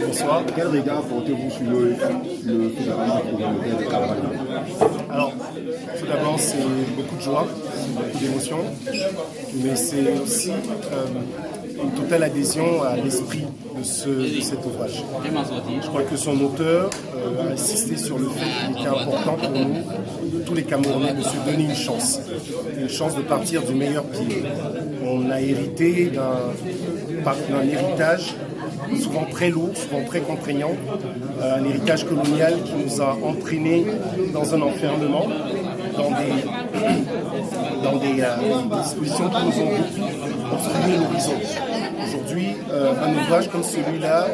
Bonsoir. Quel regard portez-vous sur le fédéralement communautaire de Cameroun? Alors, tout d'abord, c'est beaucoup de joie, c'est beaucoup d'émotion, mais c'est aussi une totale adhésion à l'esprit de cet ouvrage. Je crois que son auteur a insisté sur le fait qu'il était important pour nous, tous les Camerounais, de se donner une chance de partir du meilleur pied. On a hérité d'un héritage souvent très lourd, souvent très contraignant, un héritage colonial qui nous a entraînés dans un enfermement, dans des dispositions qui nous ont obstrué l'horizon. Aujourd'hui, un ouvrage comme celui-là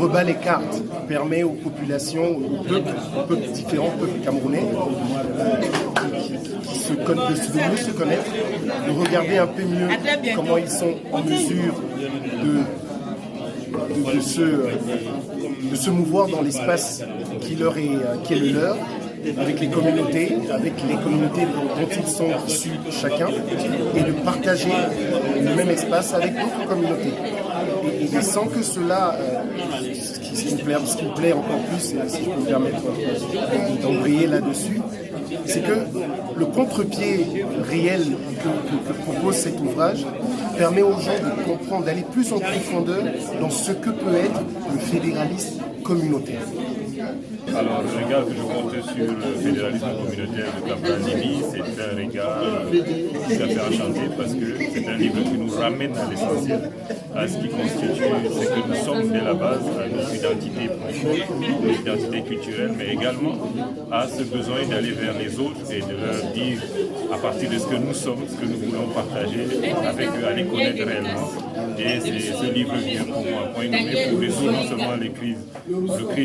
rebat les cartes, permet aux populations, aux peuples différents, aux peuples camerounais, de mieux se connaître, de regarder un peu mieux comment ils sont en mesure de se mouvoir dans l'espace qui est le leur, avec les communautés dont ils sont issus chacun, et de partager le même espace avec d'autres communautés. Et sans que cela, ce qui me plaît encore plus, si je peux me permettre d'embrayer là-dessus, c'est que le contre-pied réel que propose cet ouvrage permet aux gens de comprendre, d'aller plus en profondeur dans ce que peut être le fédéralisme communautaire. Alors, le regard que je porte sur le fédéralisme communautaire de Cameroun-Libye, c'est un regard qui a fait enchanter parce que c'est un livre qui nous ramène à l'essentiel, à ce qui constitue ce que nous sommes dès la base, à notre identité profonde, notre identité culturelle, mais également à ce besoin d'aller vers les autres et de leur dire, à partir de ce que nous sommes, ce que nous voulons partager avec eux, à les connaître réellement. Et ce livre vient pour moi, point nommé, pour résoudre non seulement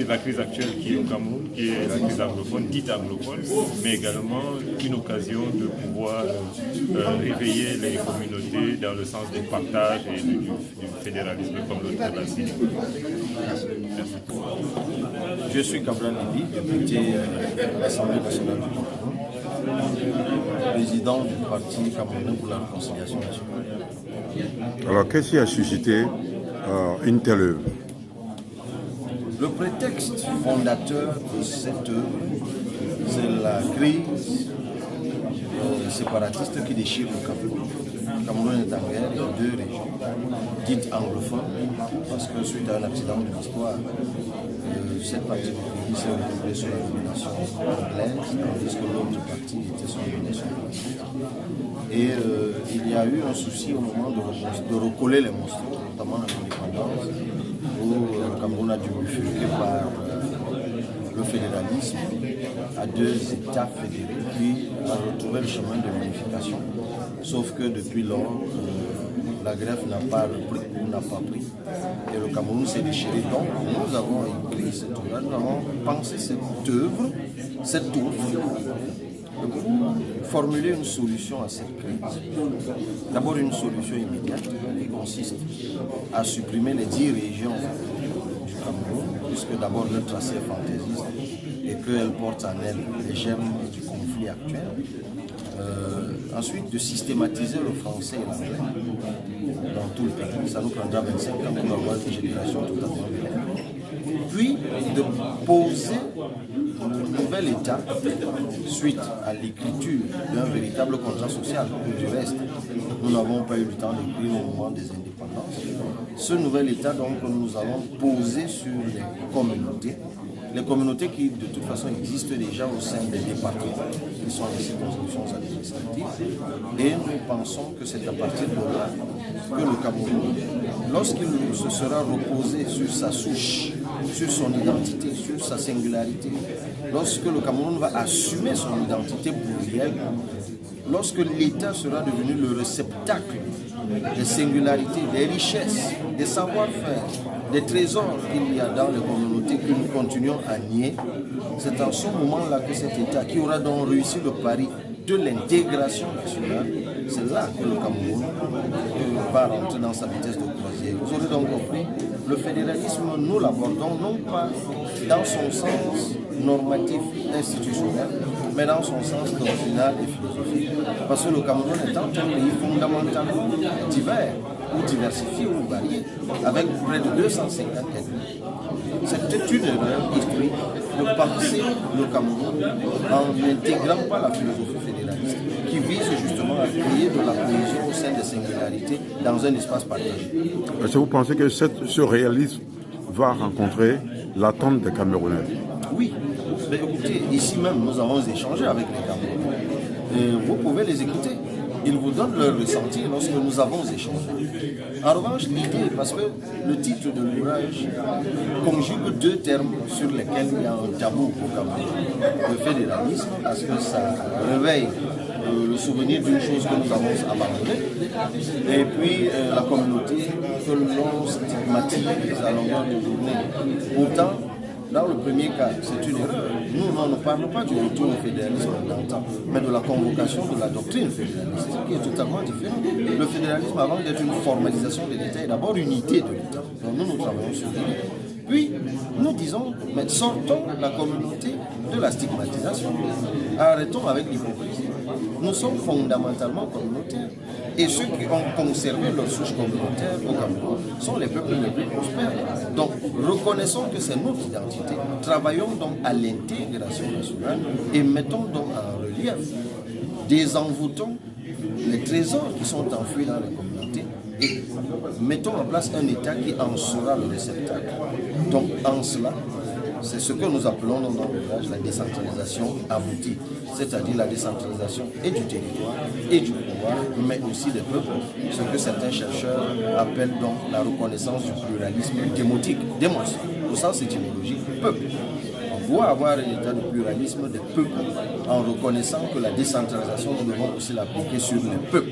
la crise actuelle qui est au Cameroun, qui est la crise anglophone, dite anglophone, mais également une occasion de pouvoir réveiller les communautés dans le sens du partage et du fédéralisme comme l'auteur l'a dit. Merci. Je suis Cameroun Libye, député de l'Assemblée nationale du Cameroun, président du parti camerounais pour la réconciliation nationale. Alors, qu'est-ce qui a suscité une telle œuvre? Le prétexte fondateur de cette œuvre, c'est la crise séparatiste qui déchire le Cameroun. Le Cameroun est en guerre, il y a deux régions, dites anglophones, parce que suite à un accident de l'histoire, cette partie du pays s'est retrouvée sous la domination anglaise, tandis que l'autre partie était sous la domination française. Et il y a eu un souci au moment de recoller les monstres, notamment à l'indépendance, où le Cameroun a dû bifurquer par le fédéralisme à deux États fédérés, puis a retrouvé le chemin de l'unification. Sauf que depuis lors, la greffe n'a pas pris. Et le Cameroun s'est déchiré. Donc, nous avons écrit cette œuvre, nous avons pensé cette œuvre, pour formuler une solution à cette crise. D'abord, une solution immédiate qui consiste à supprimer les 10 régions du Cameroun, puisque d'abord le tracé est fantaisiste et qu'elle porte en elle les germes du conflit actuel. Ensuite, de systématiser le français et l'anglais dans tout le pays. Ça nous prendra 25 ans pour avoir une génération tout à fait bilingue. Puis, de poser un nouvel État suite à l'écriture d'un véritable contrat social. Du reste, nous n'avons pas eu le temps d'écrire au moment des indépendances. Ce nouvel État, donc, nous allons poser sur les communautés qui de toute façon existent déjà au sein des départements, qui sont les circonscriptions administratives. Et nous pensons que c'est à partir de là que le Cameroun, lorsqu'il se sera reposé sur sa souche, sur son identité, sur sa singularité, lorsque le Cameroun va assumer son identité plurielle, lorsque l'État sera devenu le réceptacle des singularités, des richesses, des savoir-faire, des trésors qu'il y a dans les communautés que nous continuons à nier, c'est en ce moment-là que cet État, qui aura donc réussi le pari de l'intégration nationale, c'est là que le Cameroun va rentrer dans sa vitesse de croisière. Vous aurez donc compris, le fédéralisme, nous l'abordons non pas dans son sens normatif institutionnel, mais dans son sens doctrinal et philosophique. Parce que le Cameroun est un pays fondamentalement divers. ou diversifiée ou variée, avec près de 250 ethnies. C'était une erreur historique de penser le Cameroun en n'intégrant pas la philosophie fédéraliste qui vise justement à créer de la cohésion au sein des singularités dans un espace partagé. Est-ce que vous pensez que ce réalisme va rencontrer l'attente des Camerounais? Oui, mais écoutez, ici même nous avons échangé avec les Camerounais. Vous pouvez les écouter. Ils vous donnent leur ressenti lorsque nous avons échangé. En revanche, l'idée, parce que le titre de l'ouvrage conjugue deux termes sur lesquels il y a un tabou au Cameroun. Le fédéralisme, parce que ça réveille le souvenir d'une chose que nous avons abandonnée, et puis la communauté que l'on stigmatise à longueur de journée. Pourtant, dans le premier cas, c'est une erreur. Nous, on ne parle pas du retour au fédéralisme d'antan, mais de la convocation de la doctrine fédéraliste, qui est totalement différente. Le fédéralisme, avant d'être une formalisation de l'État, est d'abord une idée de l'État. Donc nous travaillons sur l'idée. Puis, nous disons, mais sortons la communauté de la stigmatisation. Arrêtons avec l'hypocrisie. Nous sommes fondamentalement communautaires. Et ceux qui ont conservé leur souche communautaire au Cameroun sont les peuples les plus prospères. Donc, reconnaissons que c'est notre identité. Travaillons donc à l'intégration nationale et mettons donc en relief, désenvoûtons les trésors qui sont enfouis dans les communautés et mettons en place un État qui en sera le réceptacle. Donc, en cela, c'est ce que nous appelons dans notre village la décentralisation aboutie, c'est-à-dire la décentralisation et du territoire et du pouvoir, mais aussi des peuples, ce que certains chercheurs appellent donc la reconnaissance du pluralisme démotique, démos, au sens étymologique, peuple. On doit avoir un état de pluralisme des peuples en reconnaissant que la décentralisation, nous devons aussi l'appliquer sur les peuples.